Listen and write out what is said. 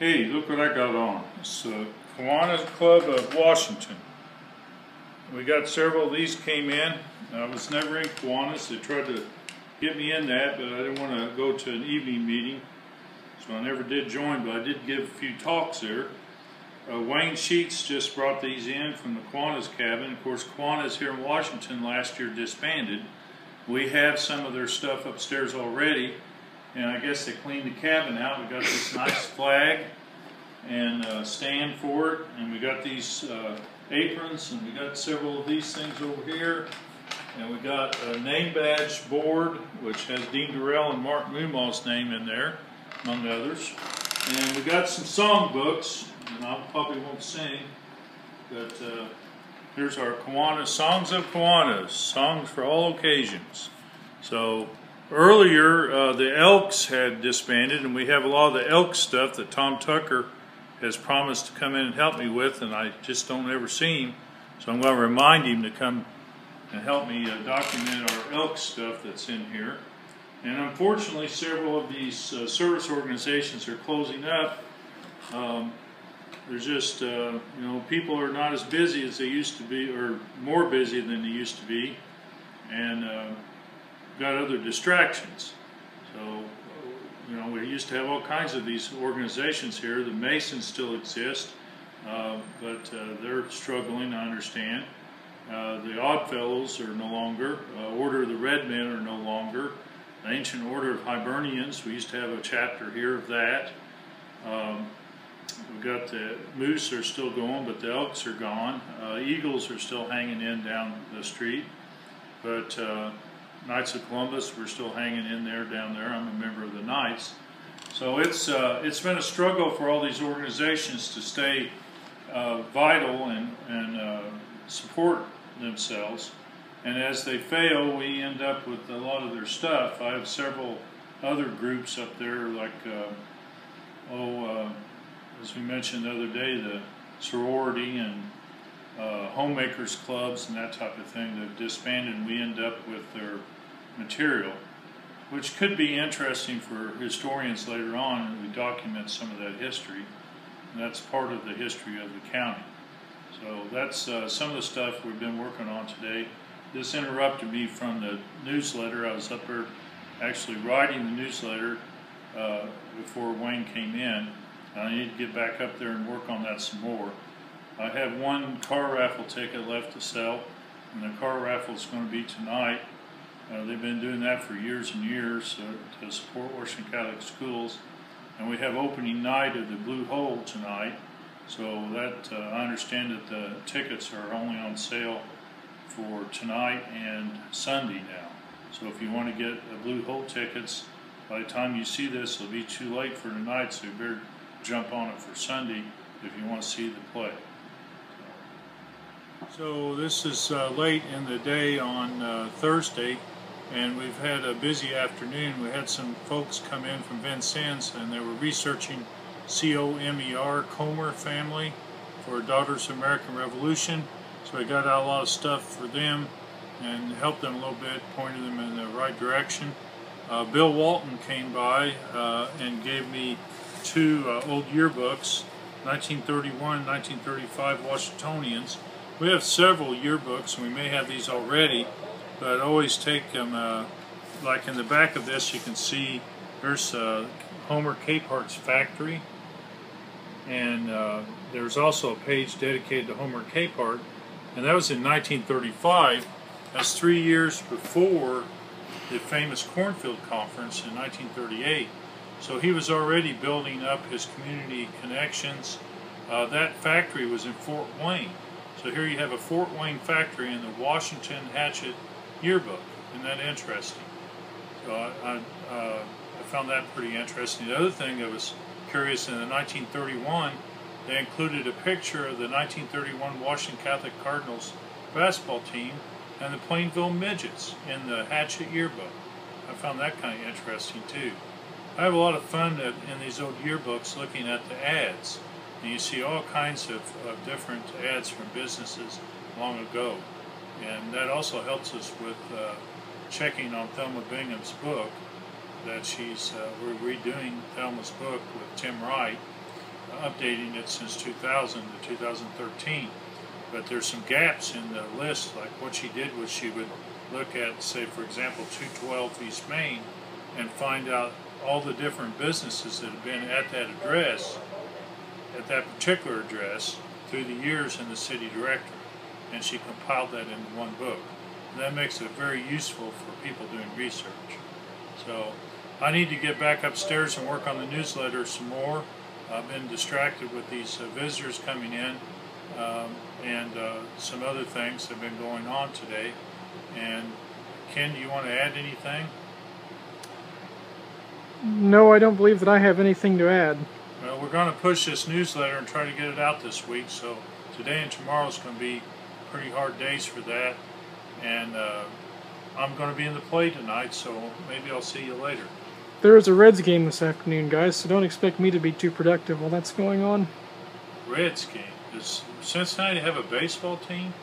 Hey, look what I got on. It's the Kiwanis Club of Washington. We got several of these came in. I was never in Kiwanis. They tried to get me in that, but I didn't want to go to an evening meeting, so I never did join, but I did give a few talks there. Wayne Sheets just brought these in from the Kiwanis cabin. Of course, Kiwanis here in Washington last year disbanded. We have some of their stuff upstairs already, and I guess they cleaned the cabin out. We got this nice flag and stand for it, and we got these aprons, and we got several of these things over here, and we got a name badge board which has Dean Durrell and Mark Moomaw's name in there, among others. And we got some song books, and I probably won't sing, but here's our Kiwanis, Songs of Kiwanis, songs for all occasions. So earlier the Elks had disbanded, and we have a lot of the Elks stuff that Tom Tucker has promised to come in and help me with, and I just don't ever see him. So I'm going to remind him to come and help me document our Elks stuff that's in here. And unfortunately, several of these service organizations are closing up. There's just, you know, people are not as busy as they used to be, or more busy than they used to be, and got other distractions. So, you know, we used to have all kinds of these organizations here. The Masons still exist, but they're struggling, I understand. The Oddfellows are no longer. Order of the Red Men are no longer. The Ancient Order of Hibernians, we used to have a chapter here of that. We've got the Moose are still going, but the Elks are gone. Eagles are still hanging in down the street, but Knights of Columbus, we're still hanging in there down there. I'm a member of the Knights. So it's been a struggle for all these organizations to stay vital and support themselves. And as they fail, we end up with a lot of their stuff. I have several other groups up there, like, as we mentioned the other day, the sorority and homemakers clubs and that type of thing that disbanded, and we end up with their material, which could be interesting for historians later on, and we document some of that history, and that's part of the history of the county. So that's some of the stuff we've been working on today. This interrupted me from the newsletter. I was up there actually writing the newsletter before Wayne came in. I need to get back up there and work on that some more. I have one car raffle ticket left to sell, and the car raffle is going to be tonight. They've been doing that for years and years to support Washington Catholic schools, and we have opening night of the Blue Hole tonight. So that I understand that the tickets are only on sale for tonight and Sunday now. So if you want to get the Blue Hole tickets, by the time you see this, it'll be too late for tonight, so you better jump on it for Sunday if you want to see the play. So this is late in the day on Thursday, and we've had a busy afternoon. We had some folks come in from Vincennes, and they were researching COMER, Comer family, for Daughters of American Revolution. So I got out a lot of stuff for them and helped them a little bit, pointed them in the right direction. Bill Walton came by and gave me two old yearbooks, 1931 and 1935 Washingtonians. We have several yearbooks, and we may have these already, but I always take them, like in the back of this you can see there's Homer Capehart's factory, and there's also a page dedicated to Homer Capehart, and that was in 1935. That's 3 years before the famous Cornfield Conference in 1938. So he was already building up his community connections. That factory was in Fort Wayne. So here you have a Fort Wayne factory in the Washington Hatchet yearbook. Isn't that interesting? So I found that pretty interesting. The other thing that was curious, in the 1931, they included a picture of the 1931 Washington Catholic Cardinals basketball team and the Plainville Midgets in the Hatchet yearbook. I found that kind of interesting too. I have a lot of fun in these old yearbooks looking at the ads, and you see all kinds of different ads from businesses long ago, and that also helps us with checking on Thelma Bingham's book, that we're redoing Thelma's book with Tim Wright, updating it since 2000 to 2013. But there's some gaps in the list. Like what she did was she would look at, say, for example, 212 East Main, and find out all the different businesses that have been at that address, at that particular address, through the years in the city directory. And she compiled that into one book. And that makes it very useful for people doing research. So I need to get back upstairs and work on the newsletter some more. I've been distracted with these visitors coming in, and some other things have been going on today. And Ken, do you want to add anything? No, I don't believe that I have anything to add. Well, we're going to push this newsletter and try to get it out this week, so today and tomorrow is going to be pretty hard days for that. And I'm going to be in the play tonight, so maybe I'll see you later. There is a Reds game this afternoon, guys, so don't expect me to be too productive while that's going on. Reds game? Does Cincinnati have a baseball team?